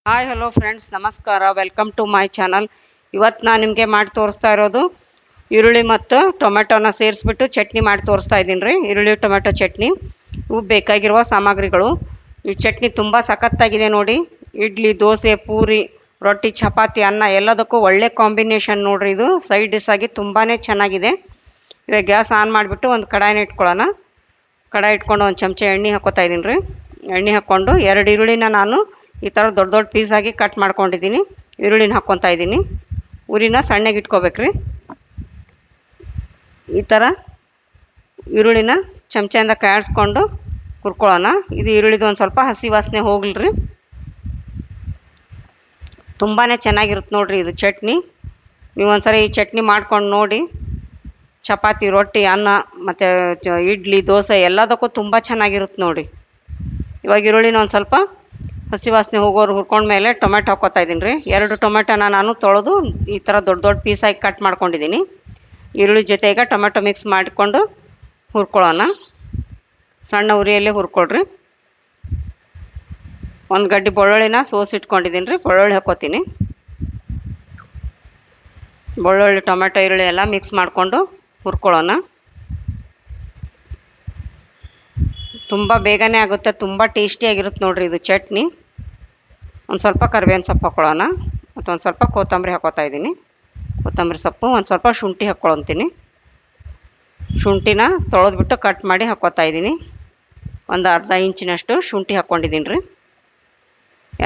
Hi hello friends, ನಮಸ್ಕಾರ. Welcome to my channel. ಇವತ್ತು ನಾನು ನಿಮಗೆ ಮಾಡಿ ತೋರಿಸ್ತಾ ಇರೋದು ಈರುಳ್ಳಿ ಮತ್ತು ಟೊಮೆಟೊನ ಸೇರಿಸ್ಬಿಟ್ಟು ಚಟ್ನಿ ಮಾಡಿ ತೋರಿಸ್ತಾ ಇದ್ದೀನಿ ರೀ. ಈರುಳ್ಳಿ ಟೊಮೆಟೊ ಚಟ್ನಿ. ಇವು ಬೇಕಾಗಿರುವ ಸಾಮಗ್ರಿಗಳು. ಈ ಚಟ್ನಿ ತುಂಬ ಸಖತ್ತಾಗಿದೆ ನೋಡಿ. ಇಡ್ಲಿ, ದೋಸೆ, ಪೂರಿ, ರೊಟ್ಟಿ, ಚಪಾತಿ, ಅನ್ನ ಎಲ್ಲದಕ್ಕೂ ಒಳ್ಳೆ ಕಾಂಬಿನೇಷನ್ ನೋಡ್ರಿ. ಇದು ಸೈಡ್ ಡಿಶ್ ಆಗಿ ತುಂಬಾ ಚೆನ್ನಾಗಿದೆ. ಇವಾಗ ಗ್ಯಾಸ್ ಆನ್ ಮಾಡಿಬಿಟ್ಟು ಒಂದು ಕಡಾಯಿನ ಇಟ್ಕೊಳ್ಳೋಣ. ಕಡಾಯಿ ಇಟ್ಕೊಂಡು ಒಂದು ಚಮಚ ಎಣ್ಣೆ ಹಾಕೋತಾ ಇದ್ದೀನಿ ರೀ. ಎಣ್ಣೆ ಹಾಕ್ಕೊಂಡು 2 ಈರುಳ್ಳಿನ ನಾನು ಈ ಥರ ದೊಡ್ಡ ದೊಡ್ಡ ಪೀಸಾಗಿ ಕಟ್ ಮಾಡ್ಕೊಂಡಿದ್ದೀನಿ. ಈರುಳ್ಳಿನ ಹಾಕ್ಕೊತಾ ಇದ್ದೀನಿ. ಉರಿನ ಸಣ್ಣಗೆ ಇಟ್ಕೋಬೇಕ್ರಿ. ಈ ಥರ ಈರುಳ್ಳಿನ ಚಮಚದಿಂದ ಕಾಯಿಸ್ಕೊಂಡು ಹುರ್ಕೊಳ್ಳೋಣ. ಇದು ಈರುಳ್ಳಿದು ಒಂದು ಸ್ವಲ್ಪ ಹಸಿ ವಾಸನೆ ಹೋಗ್ಲಿ. ತುಂಬಾ ಚೆನ್ನಾಗಿರುತ್ತೆ ನೋಡಿರಿ ಇದು ಚಟ್ನಿ. ನೀವು ಒಂದ್ಸರಿ ಈ ಚಟ್ನಿ ಮಾಡ್ಕೊಂಡು ನೋಡಿ. ಚಪಾತಿ, ರೊಟ್ಟಿ, ಅನ್ನ ಮತ್ತು ಇಡ್ಲಿ, ದೋಸೆ ಎಲ್ಲದಕ್ಕೂ ತುಂಬ ಚೆನ್ನಾಗಿರುತ್ತೆ ನೋಡಿ. ಇವಾಗ ಈರುಳ್ಳಿನ ಒಂದು ಸ್ವಲ್ಪ ಹಸಿ ವಾಸನೆ ಹೋಗೋರು ಹುರ್ಕೊಂಡ್ಮೇಲೆ ಟೊಮೆಟೊ ಹಾಕ್ಕೋತಾ ಇದ್ದೀನಿ ರೀ. 2 ಟೊಮೆಟೊನ ನಾನು ತೊಳೆದು ಈ ಥರ ದೊಡ್ಡ ದೊಡ್ಡ ಪೀಸಾಗಿ ಕಟ್ ಮಾಡ್ಕೊಂಡಿದ್ದೀನಿ. ಈರುಳ್ಳಿ ಜೊತೆ ಈಗ ಟೊಮೆಟೊ ಮಿಕ್ಸ್ ಮಾಡಿಕೊಂಡು ಹುರ್ಕೊಳ್ಳೋಣ. ಸಣ್ಣ ಉರಿಯಲ್ಲೇ ಹುರ್ಕೊಳ್ರಿ. ಒಂದು ಗಡ್ಡೆ ಬೆಳ್ಳುಳ್ಳಿನ ಸೋಸಿಟ್ಕೊಂಡಿದ್ದೀನಿ ರೀ. ಬೆಳ್ಳುಳ್ಳಿ ಹಾಕ್ಕೋತೀನಿ. ಬೆಳ್ಳುಳ್ಳಿ, ಟೊಮೆಟೊ, ಈರುಳ್ಳಿ ಎಲ್ಲ ಮಿಕ್ಸ್ ಮಾಡಿಕೊಂಡು ಹುರ್ಕೊಳ್ಳೋಣ. ತುಂಬ ಬೇಗನೆ ಆಗುತ್ತೆ, ತುಂಬ ಟೇಸ್ಟಿಯಾಗಿರುತ್ತೆ ನೋಡಿರಿ ಇದು ಚಟ್ನಿ. ಒಂದು ಸ್ವಲ್ಪ ಕರಿಬೇವಿನ ಸೊಪ್ಪು ಹಾಕ್ಕೊಳ್ಳೋಣ. ಮತ್ತು ಒಂದು ಸ್ವಲ್ಪ ಕೊತ್ತಂಬರಿ ಹಾಕ್ಕೋತಾ ಇದ್ದೀನಿ. ಕೊತ್ತಂಬರಿ ಸೊಪ್ಪು, ಒಂದು ಸ್ವಲ್ಪ ಶುಂಠಿ ಹಾಕ್ಕೊಳ್ತೀನಿ. ಶುಂಠಿನ ತೊಳೆದ್ಬಿಟ್ಟು ಕಟ್ ಮಾಡಿ ಹಾಕ್ಕೋತಾ ಇದ್ದೀನಿ. ಒಂದು ಅರ್ಧ ಇಂಚಿನಷ್ಟು ಶುಂಠಿ ಹಾಕ್ಕೊಂಡಿದ್ದೀನಿ ರೀ.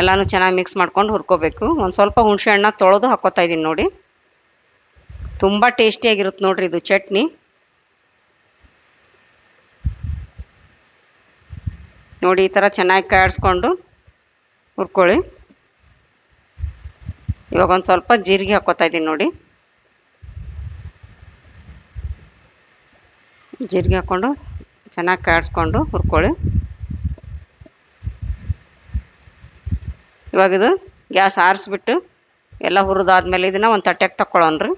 ಎಲ್ಲನೂ ಚೆನ್ನಾಗಿ ಮಿಕ್ಸ್ ಮಾಡ್ಕೊಂಡು ಹುರ್ಕೋಬೇಕು. ಒಂದು ಸ್ವಲ್ಪ ಹುಣಸೆ ಹಣ್ಣು ತೊಳೆದು ಹಾಕ್ಕೋತಾ ಇದ್ದೀನಿ ನೋಡಿ. ತುಂಬ ಟೇಸ್ಟಿಯಾಗಿರುತ್ತೆ ನೋಡಿರಿ ಇದು ಚಟ್ನಿ. ನೋಡಿ ಈ ಥರ ಚೆನ್ನಾಗಿ ಕಾಯಿಸ್ಕೊಂಡು ಹುರ್ಕೊಳ್ಳಿ. ಇವಾಗ ಒಂದು ಸ್ವಲ್ಪ ಜೀರಿಗೆ ಹಾಕ್ಕೋತಾ ಇದ್ದೀನಿ ನೋಡಿ. ಜೀರಿಗೆ ಹಾಕ್ಕೊಂಡು ಚೆನ್ನಾಗಿ ಕಾಯಿಸ್ಕೊಂಡು ಹುರ್ಕೊಳ್ಳಿ. ಇವಾಗಿದು ಗ್ಯಾಸ್ ಆರಿಸ್ಬಿಟ್ಟು ಎಲ್ಲ ಹುರಿದಾದ್ಮೇಲೆ ಇದನ್ನು ಒಂದು ತಟ್ಟೆಗೆ ತಗೊಳ್ಳೋಣ್ರಿ.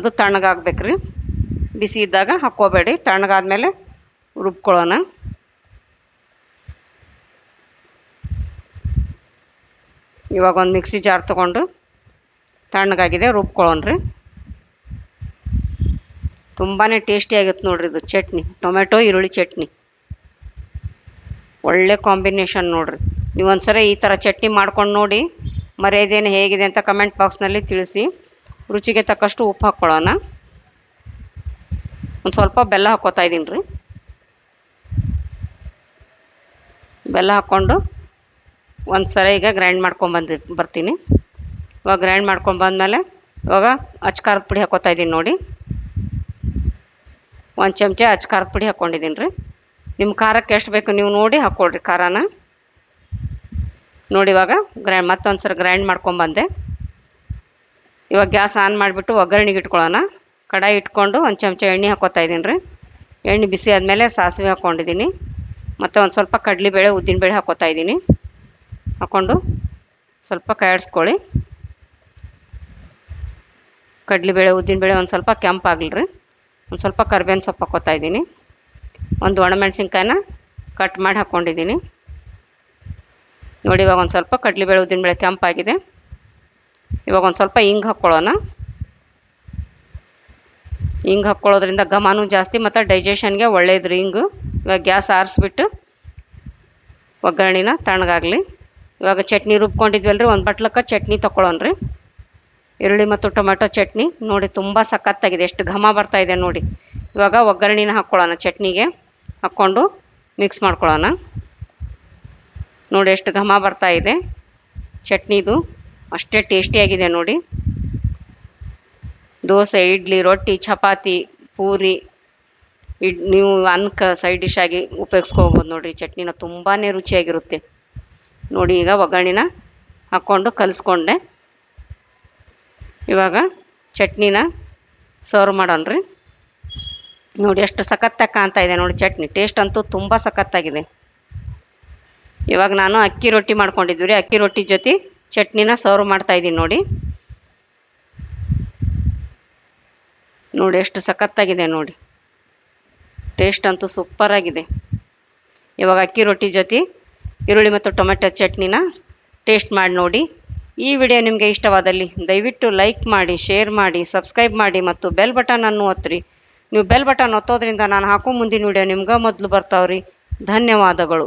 ಅದು ತಣ್ಣಗಾಗ್ಬೇಕು ರೀ. ಬಿಸಿ ಇದ್ದಾಗ ಹಾಕ್ಕೋಬೇಡಿ. ತಣ್ಣಗಾದ್ಮೇಲೆ ರುಬ್ಕೊಳ್ಳೋಣ. ಇವಾಗ ಒಂದು ಮಿಕ್ಸಿ ಜಾರ್ ತೊಗೊಂಡು ತಣ್ಣಗಾಗಿದೆ ರುಬ್ಕೊಳ್ಳೋಣ್ರಿ. ತುಂಬಾ ಟೇಸ್ಟಿಯಾಗಿರುತ್ತೆ ನೋಡಿರಿ ಇದು ಚಟ್ನಿ. ಟೊಮೆಟೊ ಈರುಳ್ಳಿ ಚಟ್ನಿ ಒಳ್ಳೆ ಕಾಂಬಿನೇಷನ್ ನೋಡಿರಿ. ನೀವು ಒಂದ್ಸರಿ ಈ ಥರ ಚಟ್ನಿ ಮಾಡ್ಕೊಂಡು ನೋಡಿ. ಮರ್ಯಾದೇನು ಹೇಗಿದೆ ಅಂತ ಕಮೆಂಟ್ ಬಾಕ್ಸ್ನಲ್ಲಿ ತಿಳಿಸಿ. ರುಚಿಗೆ ತಕ್ಕಷ್ಟು ಉಪ್ಪು ಹಾಕ್ಕೊಳ್ಳೋಣ. ಒಂದು ಸ್ವಲ್ಪ ಬೆಲ್ಲ ಹಾಕ್ಕೋತಾ ಇದ್ದೀನಿ ರೀ. ಬೆಲ್ಲ ಹಾಕ್ಕೊಂಡು ಒಂದು ಸಲ ಈಗ ಗ್ರೈಂಡ್ ಬರ್ತೀನಿ. ಇವಾಗ ಗ್ರೈಂಡ್ ಬಂದಮೇಲೆ ಇವಾಗ ಅಚ್ಕಾರದ ಪುಡಿ ಹಾಕ್ಕೋತಾ ಇದ್ದೀನಿ ನೋಡಿ. 1 ಚಮಚ ಅಚ್ಕಾರದ ಪುಡಿ ಹಾಕ್ಕೊಂಡಿದ್ದೀನಿ ರೀ. ನಿಮ್ಮ ಖಾರಕ್ಕೆ ಎಷ್ಟು ಬೇಕು ನೀವು ನೋಡಿ ಹಾಕ್ಕೊಳ್ರಿ ಖಾರನ. ನೋಡಿ ಇವಾಗ ಮತ್ತೊಂದು ಸಲ ಗ್ರೈಂಡ್ ಮಾಡ್ಕೊಂಬಂದೆ. ಇವಾಗ ಗ್ಯಾಸ್ ಆನ್ ಮಾಡಿಬಿಟ್ಟು ಒಗ್ಗರಣೆಗೆ ಇಟ್ಕೊಳ್ಳೋಣ. ಕಡಾಯಿ ಇಟ್ಕೊಂಡು 1 ಚಮಚ ಎಣ್ಣೆ ಹಾಕ್ಕೋತಾ ಇದ್ದೀನಿ ರೀ. ಎಣ್ಣೆ ಬಿಸಿ ಆದಮೇಲೆ ಸಾಸಿವೆ ಹಾಕ್ಕೊಂಡಿದ್ದೀನಿ. ಮತ್ತು ಒಂದು ಸ್ವಲ್ಪ ಕಡಲೆಬೇಳೆ, ಉದ್ದಿನಬೇಳೆ ಹಾಕ್ಕೋತಾ ಇದ್ದೀನಿ. ಹಾಕ್ಕೊಂಡು ಸ್ವಲ್ಪ ಕಾಯಿಸ್ಕೊಳ್ಳಿ. ಕಡಲೆಬೇಳೆ, ಉದ್ದಿನಬೇಳೆ ಒಂದು ಸ್ವಲ್ಪ ಕೆಂಪಾಗಲಿ ರೀ. ಒಂದು ಸ್ವಲ್ಪ ಕರಿಬೇವಿನ ಸೊಪ್ಪು ಹಾಕ್ಕೋತಾ ಇದ್ದೀನಿ. ಒಂದು ಒಣಮೆಣಸಿನ್ಕಾಯಿನ ಕಟ್ ಮಾಡಿ ಹಾಕ್ಕೊಂಡಿದ್ದೀನಿ ನೋಡಿ. ಇವಾಗ ಒಂದು ಸ್ವಲ್ಪ ಕಡಲೆಬೇಳೆ, ಉದ್ದಿನಬೇಳೆ ಕೆಂಪಾಗಿದೆ. ಇವಾಗ ಒಂದು ಸ್ವಲ್ಪ ಹಿಂಗೆ ಹಾಕ್ಕೊಳ್ಳೋಣ. ಹಿಂಗೆ ಹಾಕ್ಕೊಳ್ಳೋದ್ರಿಂದ ಘಮನೂ ಜಾಸ್ತಿ ಮತ್ತು ಡೈಜೆಷನ್ಗೆ ಒಳ್ಳೆಯದು ಹಿಂಗು. ಇವಾಗ ಗ್ಯಾಸ್ ಆರಿಸ್ಬಿಟ್ಟು ಒಗ್ಗರಣೆನ ತಣ್ಣಗಾಗಲಿ. ಇವಾಗ ಚಟ್ನಿ ರುಬ್ಕೊಂಡಿದ್ವಲ್ರಿ, ಒಂದು ಬಟ್ಲಕ್ಕೆ ಚಟ್ನಿ ತೊಗೊಳ್ಳೋಣ್ರಿ. ಈರುಳ್ಳಿ ಮತ್ತು ಟೊಮೆಟೊ ಚಟ್ನಿ ನೋಡಿ ತುಂಬ ಸಖತ್ತಾಗಿದೆ. ಎಷ್ಟು ಘಮ ಬರ್ತಾಯಿದೆ ನೋಡಿ. ಇವಾಗ ಒಗ್ಗರಣೆನ ಹಾಕ್ಕೊಳ್ಳೋಣ. ಚಟ್ನಿಗೆ ಹಾಕ್ಕೊಂಡು ಮಿಕ್ಸ್ ಮಾಡ್ಕೊಳ್ಳೋಣ. ನೋಡಿ ಎಷ್ಟು ಘಮ ಬರ್ತಾಯಿದೆ ಚಟ್ನಿದು. ಅಷ್ಟೇ ಟೇಸ್ಟಿಯಾಗಿದೆ ನೋಡಿ. ದೋಸೆ, ಇಡ್ಲಿ, ರೊಟ್ಟಿ, ಚಪಾತಿ, ಪೂರಿ, ನೀವು ಅನ್ನಕ್ಕೆ ಸೈಡ್ ಡಿಶ್ ಆಗಿ ಉಪಯೋಗಿಸ್ಕೋಬೋದು ನೋಡಿರಿ. ಚಟ್ನಿನ ತುಂಬಾ ರುಚಿಯಾಗಿರುತ್ತೆ ನೋಡಿ. ಈಗ ಒಗ್ಗರಣೆನ ಹಾಕ್ಕೊಂಡು ಕಲಿಸ್ಕೊಂಡೆ. ಇವಾಗ ಚಟ್ನಿನ ಸರ್ವ್ ಮಾಡೋಣ್ರಿ. ನೋಡಿ ಎಷ್ಟು ಸಖತ್ತಾಗಿ ಕಾಣ್ತಾ ಇದೆ ನೋಡಿ ಚಟ್ನಿ. ಟೇಸ್ಟ್ ಅಂತೂ ತುಂಬ ಸಖತ್ತಾಗಿದೆ. ಇವಾಗ ನಾನು ಅಕ್ಕಿ ರೊಟ್ಟಿ ಮಾಡ್ಕೊಂಡಿದ್ವಿ ರೀ. ಅಕ್ಕಿ ರೊಟ್ಟಿ ಜೊತೆ ಚಟ್ನಿನ ಸರ್ವ್ ಮಾಡ್ತಾಯಿದ್ದೀನಿ ನೋಡಿ. ನೋಡಿ ಎಷ್ಟು ಸಖತ್ತಾಗಿದೆ ನೋಡಿ. ಟೇಸ್ಟ್ ಅಂತೂ ಸೂಪರಾಗಿದೆ. ಇವಾಗ ಅಕ್ಕಿ ರೊಟ್ಟಿ ಜೊತೆ ಈರುಳ್ಳಿ ಮತ್ತು ಟೊಮೆಟೊ ಚಟ್ನಿನ ಟೇಸ್ಟ್ ಮಾಡಿ ನೋಡಿ. ಈ ವಿಡಿಯೋ ನಿಮಗೆ ಇಷ್ಟವಾದಲ್ಲಿ ದಯವಿಟ್ಟು ಲೈಕ್ ಮಾಡಿ, ಶೇರ್ ಮಾಡಿ, ಸಬ್ಸ್ಕ್ರೈಬ್ ಮಾಡಿ ಮತ್ತು ಬೆಲ್ ಬಟನನ್ನು ಒತ್ತಿರಿ. ನೀವು ಬೆಲ್ ಬಟನ್ ಒತ್ತೋದ್ರಿಂದ ನಾನು ಹಾಕೋ ಮುಂದಿನ ವಿಡಿಯೋ ನಿಮ್ಗೆ ಮೊದಲು ಬರ್ತಾವ್ರಿ. ಧನ್ಯವಾದಗಳು.